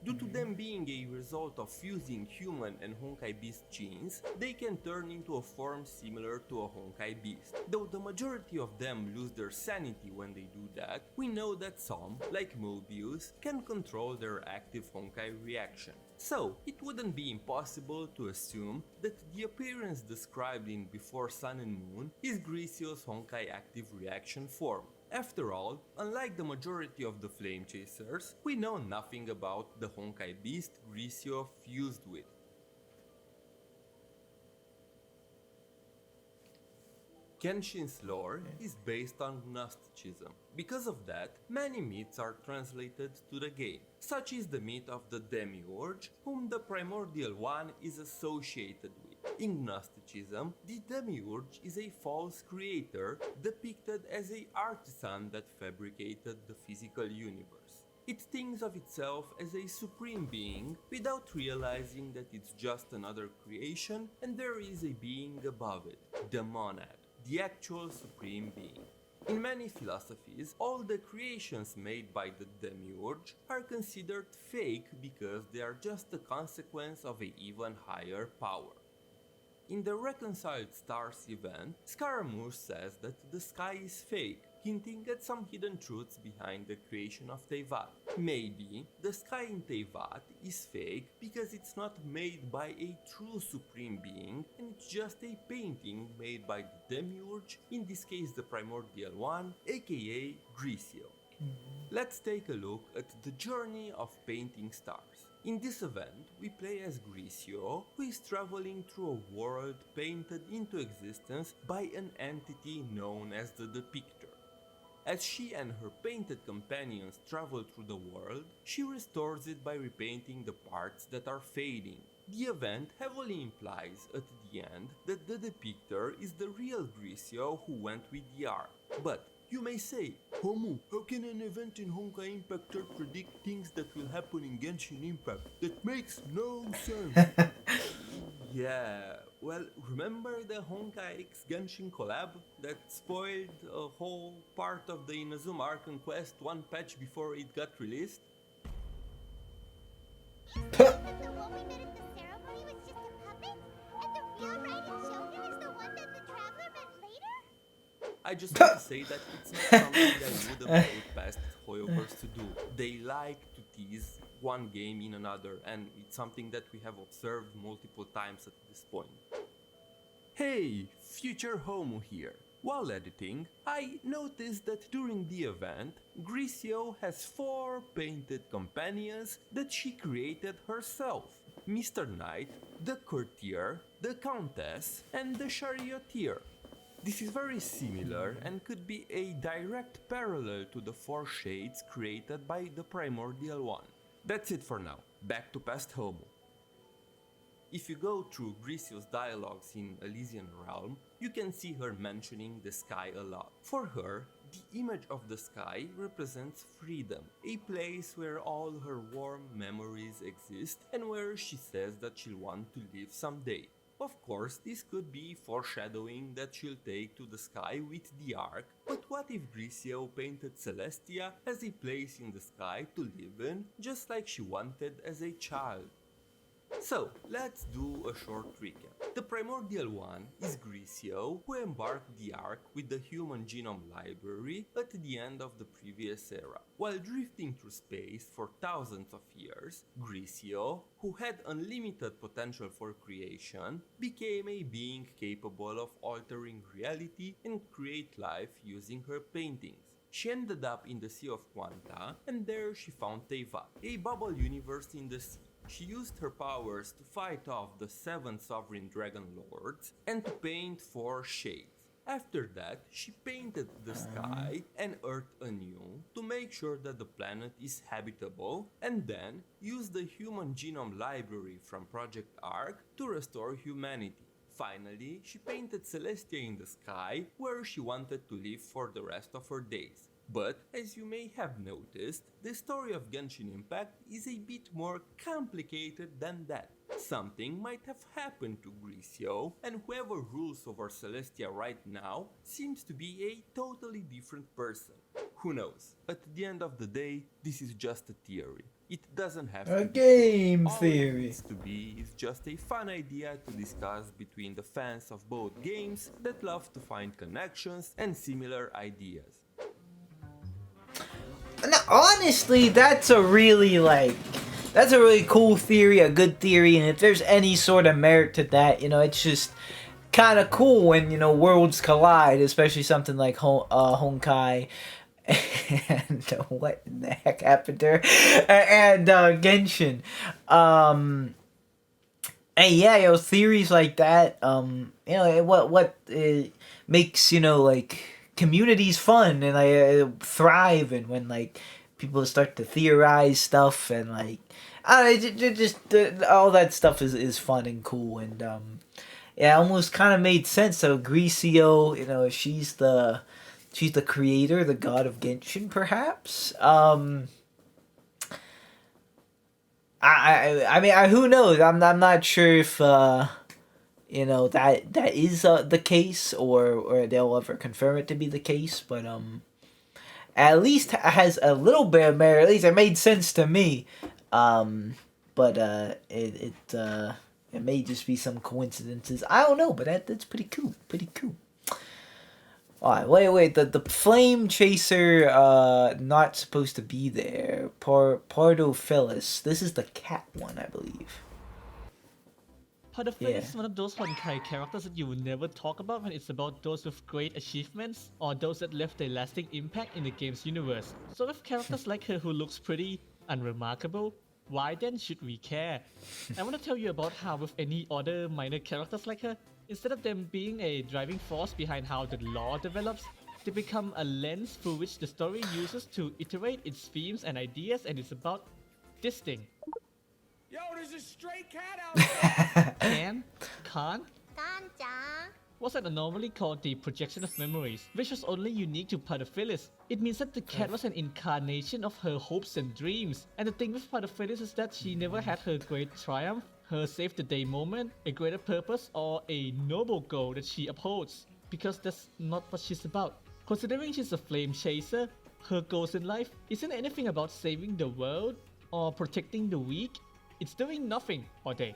Due to them being a result of fusing human and Honkai beast genes, they can turn into a form similar to a Honkai beast. Though the majority of them lose their sanity when they do that, we know that some, like Mobius, can control their active Honkai reaction. So, it wouldn't be impossible to assume that the appearance described in Before Sun and Moon is Grisio's Honkai active reaction form. After all, unlike the majority of the Flame Chasers, we know nothing about the Honkai beast Grisio fused with. Genshin's lore is based on Gnosticism. Because of that, many myths are translated to the game. Such is the myth of the Demiurge, whom the Primordial One is associated with. In Gnosticism, the Demiurge is a false creator depicted as an artisan that fabricated the physical universe. It thinks of itself as a supreme being without realizing that it's just another creation and there is a being above it, the monad, the actual supreme being. In many philosophies, all the creations made by the demiurge are considered fake because they are just the consequence of an even higher power. In the Reconciled Stars event, Scaramouche says that the sky is fake, hinting at some hidden truths behind the creation of Teyvat. Maybe the sky in Teyvat is fake because it's not made by a true supreme being and it's just a painting made by the demiurge, in this case the primordial one, aka Grisio. Let's take a look at the journey of painting stars. In this event, we play as Grisio, who is traveling through a world painted into existence by an entity known as the Depictor. As she and her painted companions travel through the world, she restores it by repainting the parts that are fading. The event heavily implies at the end that the Depictor is the real Grisio who went with the Ark. But you may say, Homu, how can an event in Honkaiimpact predict things that will happen in Genshin Impact? That makes no sense. Yeah, well, remember the Honkai x Genshin collab that spoiled a whole part of the Inazuma Archon quest one patch before it got released? That the one we met at the ceremony was just a puppet? And the real Raiden Shogun is the one that the Traveler met later? I just want to say that it's not something I would have put past Hoyoverse to do. They like to tease one game in another, and it's something that we have observed multiple times at this point. Hey, future Homo here. While editing, I noticed that during the event, Grisio has 4 painted companions that she created herself. Mr. Knight, the Courtier, the Countess, and the Charioteer. This is very similar and could be a direct parallel to the 4 shades created by the Primordial One. That's it for now, back to past Homo. If you go through Grisio's dialogues in Elysian Realm, you can see her mentioning the sky a lot. For her, the image of the sky represents freedom, a place where all her warm memories exist and where she says that she'll want to live someday. Of course, this could be foreshadowing that she'll take to the sky with the Ark, but what if Grisio painted Celestia as a place in the sky to live in, just like she wanted as a child? So, let's do a short recap. The Primordial One is Grisio, who embarked the Ark with the Human Genome Library at the end of the previous era. While drifting through space for thousands of years, Grisio, who had unlimited potential for creation, became a being capable of altering reality and create life using her paintings. She ended up in the Sea of Quanta, and there she found Teyvat, a bubble universe in the sea. She used her powers to fight off the 7 sovereign dragon lords and to paint 4 shades. After that, she painted the sky and earth anew to make sure that the planet is habitable, and then used the Human Genome Library from Project Ark to restore humanity. Finally, she painted Celestia in the sky, where she wanted to live for the rest of her days. But, as you may have noticed, the story of Genshin Impact is a bit more complicated than that. Something might have happened to Grisio, and whoever rules over Celestia right now seems to be a totally different person. Who knows? At the end of the day, this is just a theory. It doesn't have to A be game all theory. It needs to be is just a fun idea to discuss between the fans of both games that love to find connections and similar ideas. Now, honestly, that's a really cool theory, a good theory, and if there's any sort of merit to that, it's just kind of cool when, worlds collide, especially something like Honkai and what in the heck happened there? And Genshin. And yeah, theories like that, what makes, communities fun and thrive, and when people start to theorize stuff and I don't know, just all that stuff is fun and cool, and yeah, it almost kind of made sense. So Grisio, she's the creator, the god of Genshin, perhaps. I mean, who knows? I'm not sure if you know, that is the case, or they'll ever confirm it to be the case. But at least has a little bit of merit. At least it made sense to me. But it may just be some coincidences. I don't know, but that's pretty cool. Pretty cool. Alright, wait. The flame chaser, not supposed to be there. Pardophilus. This is the cat one, I believe. Pardophilus Yeah. is one of those Honkai characters that you will never talk about when it's about those with great achievements or those that left a lasting impact in the game's universe. So with characters like her who looks pretty unremarkable, why then should we care? I want to tell you about how with any other minor characters like her, instead of them being a driving force behind how the lore develops, they become a lens through which the story uses to iterate its themes and ideas, and it's about this thing. Yo, there's a stray cat out there! Khan was an anomaly called the projection of memories, which was only unique to Pardophilus. It means that the cat was an incarnation of her hopes and dreams. And the thing with Pardophilus is that she never had her great triumph, her save the day moment, a greater purpose, or a noble goal that she upholds, because that's not what she's about. Considering she's a flame chaser, her goals in life isn't anything about saving the world or protecting the weak. It's doing nothing all day,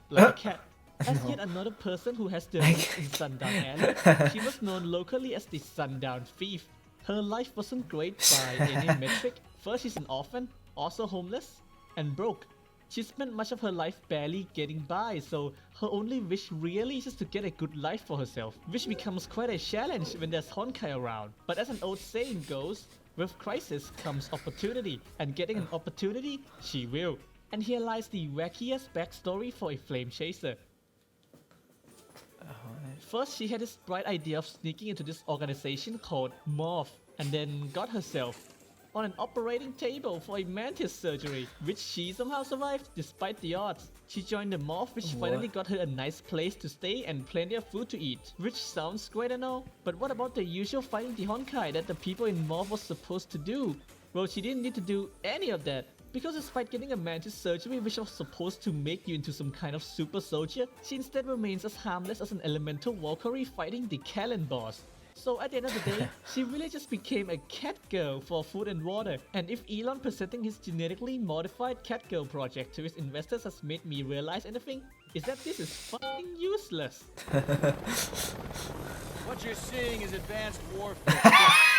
like a cat. As yet another person who has the roots in Sundown Alley, she was known locally as the Sundown Thief. Her life wasn't great by any metric. First, she's an orphan, also homeless, and broke. She spent much of her life barely getting by, so her only wish really is just to get a good life for herself, which becomes quite a challenge when there's Honkai around. But as an old saying goes, with crisis comes opportunity, and getting an opportunity, she will. And here lies the wackiest backstory for a flame chaser. First, she had this bright idea of sneaking into this organization called Morph, and then got herself on an operating table for a mantis surgery, which she somehow survived despite the odds. She joined the Morph, which finally got her a nice place to stay and plenty of food to eat, which sounds great and all, but what about the usual fighting the Honkai that the people in Morph was supposed to do? Well, she didn't need to do any of that. Because despite getting a mantis surgery which was supposed to make you into some kind of super soldier, she instead remains as harmless as an elemental Valkyrie fighting the Kallen boss. So at the end of the day, she really just became a cat girl for food and water. And if Elon presenting his genetically modified cat girl project to his investors has made me realize anything, is that this is fucking useless. What you're seeing is advanced warfare.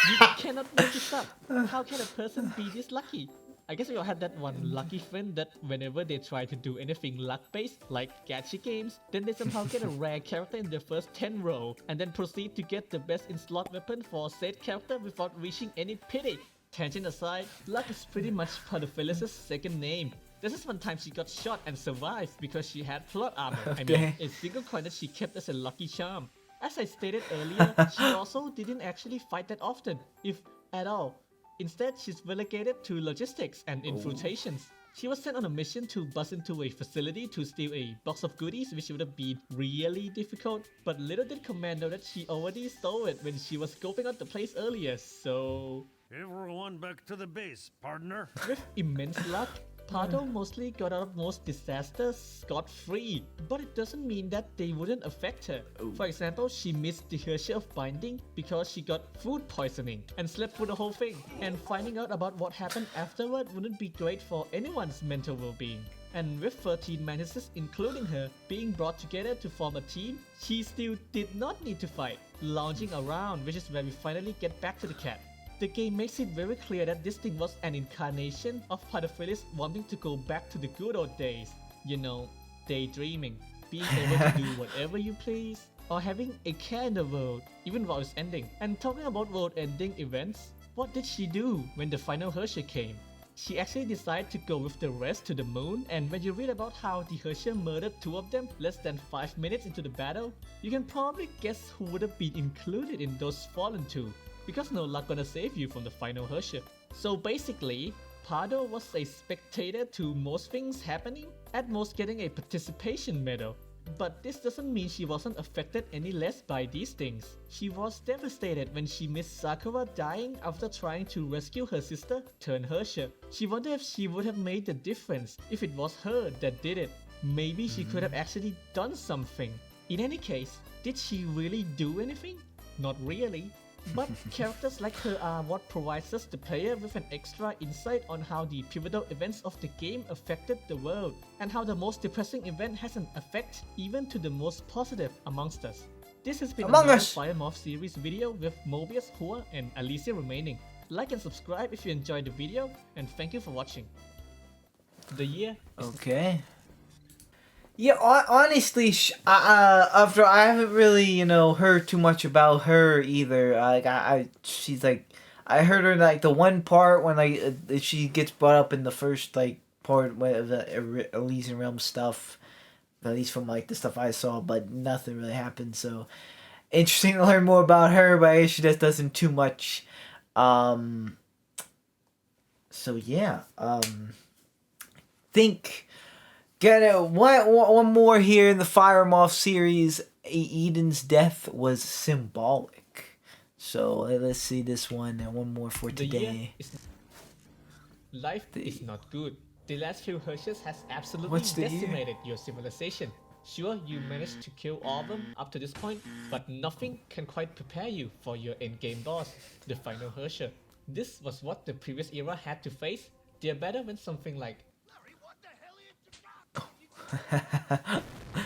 You cannot make this up. How can a person be this lucky? I guess we all had that one lucky friend that whenever they try to do anything luck-based, like gacha games, then they somehow get a rare character in their first 10 row, and then proceed to get the best in-slot weapon for said character without reaching any pity. Tangent aside, luck is pretty much Pardophilus' second name. This is one time she got shot and survived because she had plot armor. I mean, a single coin that she kept as a lucky charm. As I stated earlier, she also didn't actually fight that often, if at all. Instead, she's relegated to logistics and infiltrations. She was sent on a mission to bust into a facility to steal a box of goodies, which would have been really difficult, but little did Commando that she already stole it when she was scoping out the place earlier, so... Everyone back to the base, partner. With immense luck, Pardo mostly got out of most disasters scot-free, but it doesn't mean that they wouldn't affect her. For example, she missed the Hershey of Binding because she got food poisoning and slept through the whole thing, and finding out about what happened afterward wouldn't be great for anyone's mental well-being. And with 13 mantises, including her, being brought together to form a team, she still did not need to fight, lounging around, which is where we finally get back to the cat. The game makes it very clear that this thing was an incarnation of Pardophilus wanting to go back to the good old days. You know, daydreaming, being able to do whatever you please, or having a care in the world, even while it's ending. And talking about world-ending events, what did she do when the final Hershey came? She actually decided to go with the rest to the moon, and when you read about how the Hershey murdered 2 of them less than 5 minutes into the battle, you can probably guess who would have been included in those fallen 2. Because no luck gonna save you from the final Hershey. So basically, Pardo was a spectator to most things happening, at most getting a participation medal. But this doesn't mean she wasn't affected any less by these things. She was devastated when she missed Sakura dying after trying to rescue her sister turned Hershey. She wondered if she would have made the difference if it was her that did it. Maybe she could have actually done something. In any case, did she really do anything? Not really. But characters like her are what provides us the player with an extra insight on how the pivotal events of the game affected the world, and how the most depressing event has an effect even to the most positive amongst us. This has been Among another Us. Fire Moth series video with Mobius, Hua, and Alicia remaining. Like and subscribe if you enjoyed the video, and thank you for watching. The year is Okay. Yeah, honestly, after I haven't really, heard too much about her either. She's like, I heard her like the one part when she gets brought up in the first part of the Elysian Realm stuff, at least from the stuff I saw, but nothing really happened. So interesting to learn more about her, but I guess she just doesn't too much. So yeah, think. Get one more here in the Fire Moth series. Eden's death was symbolic. So let's see this one and one more for the year today. Life is not good. The last few Hershey's has absolutely What's the year? decimated your civilization. Sure, you managed to kill all of them up to this point, but nothing can quite prepare you for your endgame boss, the final Hershey. This was what the previous era had to face. They're better when something like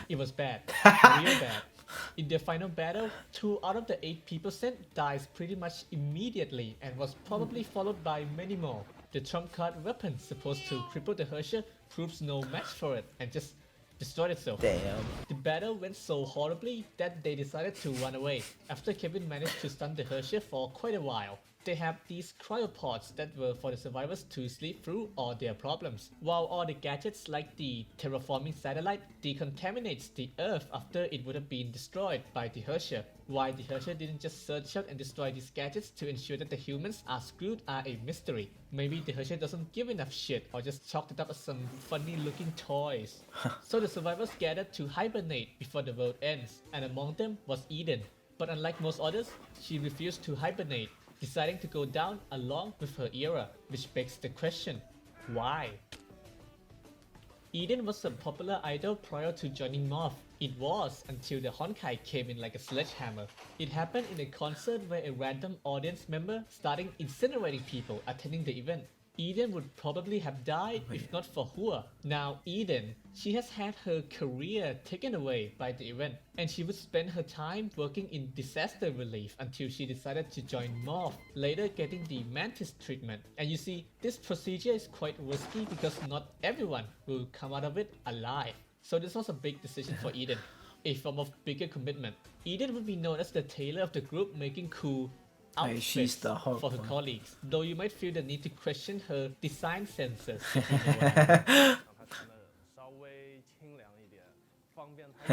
it was bad, real bad. In their final battle, 2 out of the 8 people sent dies pretty much immediately and was probably followed by many more. The trump card weapon supposed to cripple the Hershey proves no match for it and just destroyed itself. Damn. The battle went so horribly that they decided to run away after Kevin managed to stun the Hershey for quite a while. They have these cryopods that were for the survivors to sleep through all their problems, while all the gadgets like the terraforming satellite decontaminates the Earth after it would have been destroyed by the Hershey. Why the Hershey didn't just search out and destroy these gadgets to ensure that the humans are screwed are a mystery. Maybe the Hershey doesn't give enough shit or just chalked it up as some funny looking toys. So the survivors gathered to hibernate before the world ends, and among them was Eden. But unlike most others, she refused to hibernate, deciding to go down along with her era, which begs the question, why? Eden was a popular idol prior to joining Moth. It was until the Honkai came in like a sledgehammer. It happened in a concert where a random audience member started incinerating people attending the event. Eden would probably have died if not for Hua. Now Eden, she has had her career taken away by the event, and she would spend her time working in disaster relief until she decided to join Morph, later getting the Mantis treatment. And you see, this procedure is quite risky because not everyone will come out of it alive. So this was a big decision for Eden, a form of bigger commitment. Eden would be known as the tailor of the group, making cool outfits she's the hot for her one. colleagues, though you might feel the need to question her design senses. If you know what I mean. 稍微清凉一点，方便他。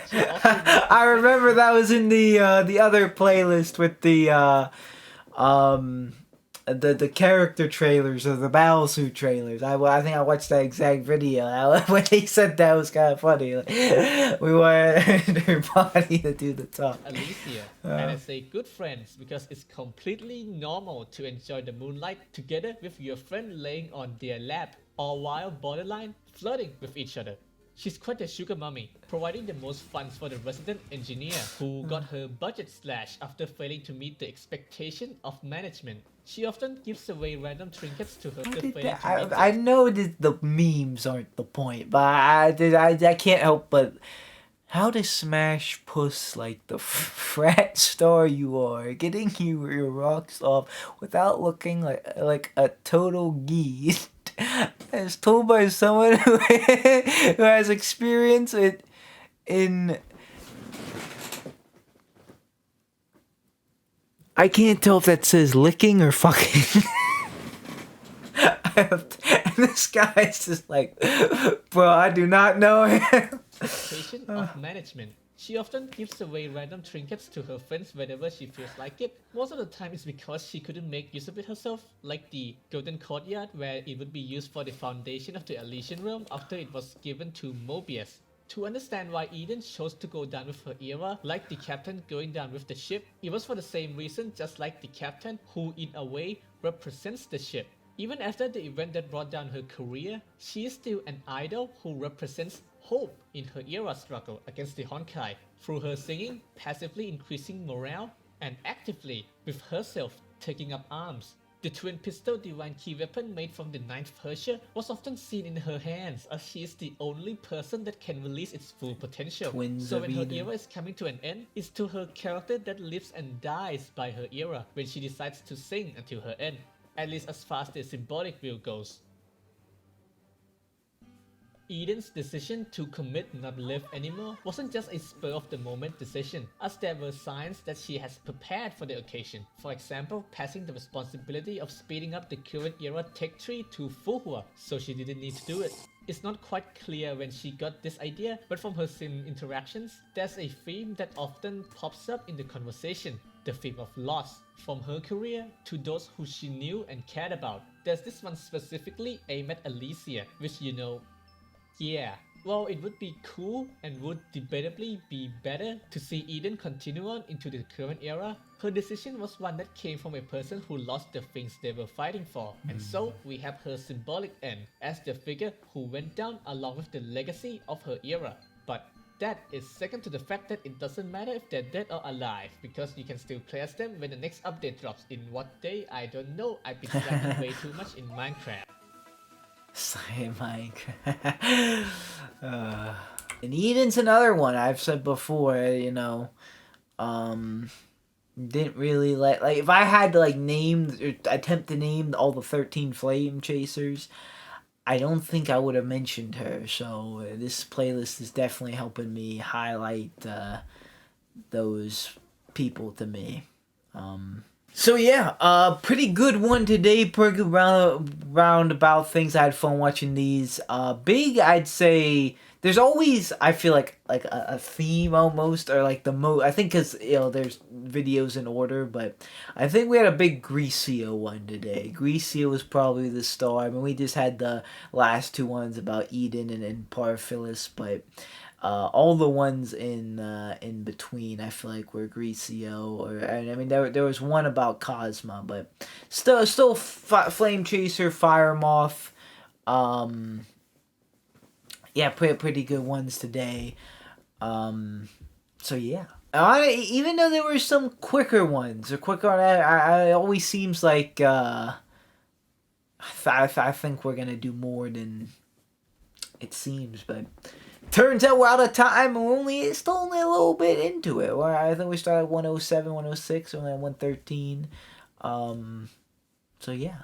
She also worked I remember that was in the other playlist with the character trailers or the battlesuit trailers. I think I watched that exact video. When he said that, was kind of funny. Like, we wanted her body to do the talk. Alicia, and I say good friends because it's completely normal to enjoy the moonlight together with your friend laying on their lap, all while borderline flirting with each other. She's quite a sugar mummy, providing the most funds for the resident engineer who got her budget slashed after failing to meet the expectation of management. She often gives away random trinkets to her after failing to meet I know that the memes aren't the point, but I can't help but how to smash puss like the frat star you are, getting your rocks off without looking like a total geese. As told by someone who has experience in I can't tell if that says licking or fucking. And this guy's just like, bro, I do not know him. expectation of management. She often gives away random trinkets to her friends whenever she feels like it. Most of the time it's because she couldn't make use of it herself, like the Golden Courtyard where it would be used for the foundation of the Elysian Realm after it was given to Mobius. To understand why Eden chose to go down with her era, like the captain going down with the ship, it was for the same reason just like the captain, who in a way represents the ship. Even after the event that brought down her career, she is still an idol who represents hope in her era struggle against the Honkai through her singing, passively increasing morale, and actively, with herself, taking up arms. The twin pistol divine key weapon made from the 9th Persia was often seen in her hands, as she is the only person that can release its full potential. Twins so of when her Eden. era is coming to an end, it's to her character that lives and dies by her era when she decides to sing until her end, at least as far as the symbolic view goes. Eden's decision to commit not live anymore wasn't just a spur of the moment decision, as there were signs that she has prepared for the occasion. For example, passing the responsibility of speeding up the current era tech tree to Fuhua, so she didn't need to do it. It's not quite clear when she got this idea, but from her sim interactions, there's a theme that often pops up in the conversation. The theme of loss, from her career to those who she knew and cared about. There's this one specifically aimed at Alicia, which yeah, well, it would be cool and would debatably be better to see Eden continue on into the current era. Her decision was one that came from a person who lost the things they were fighting for, and so we have her symbolic end as the figure who went down along with the legacy of her era. But that is second to the fact that it doesn't matter if they're dead or alive, because you can still play as them when the next update drops. In what day, I don't know. I've been slapping way too much in Minecraft. Say Minecraft. And Eden's another one I've said before, you know, didn't really like if I had to like name or attempt to name all the 13 flame chasers, I don't think I would have mentioned her. So this playlist is definitely helping me highlight those people to me. So yeah, pretty good one today. Pretty good roundabout things. I had fun watching these. Big, I'd say. There's always, I feel like a theme almost, or like I think because there's videos in order, but I think we had a big Greasio one today. Greasio was probably the star. I mean, we just had the last two ones about Eden and Parphilus, but all the ones in between, I feel like were Greasio, I mean there was one about Cosma, but still Flame Chaser, Fire Moth, yeah, pretty good ones today. So yeah, even though there were some quicker ones I always seems like I think we're gonna do more than it seems, but. Turns out we're out of time and we're still only a little bit into it. I think we started at 107, 106, only at 113. So yeah,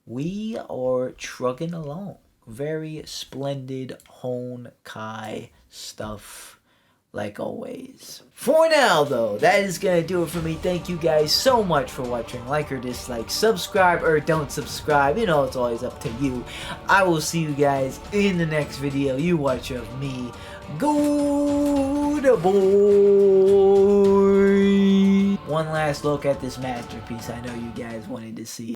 we are trucking along. Very splendid Honkai stuff, like always. For now, though, that is going to do it for me. Thank you guys so much for watching. Like or dislike, subscribe or don't subscribe. You know, it's always up to you. I will see you guys in the next video. You watch of me. Good boy. One last look at this masterpiece I know you guys wanted to see.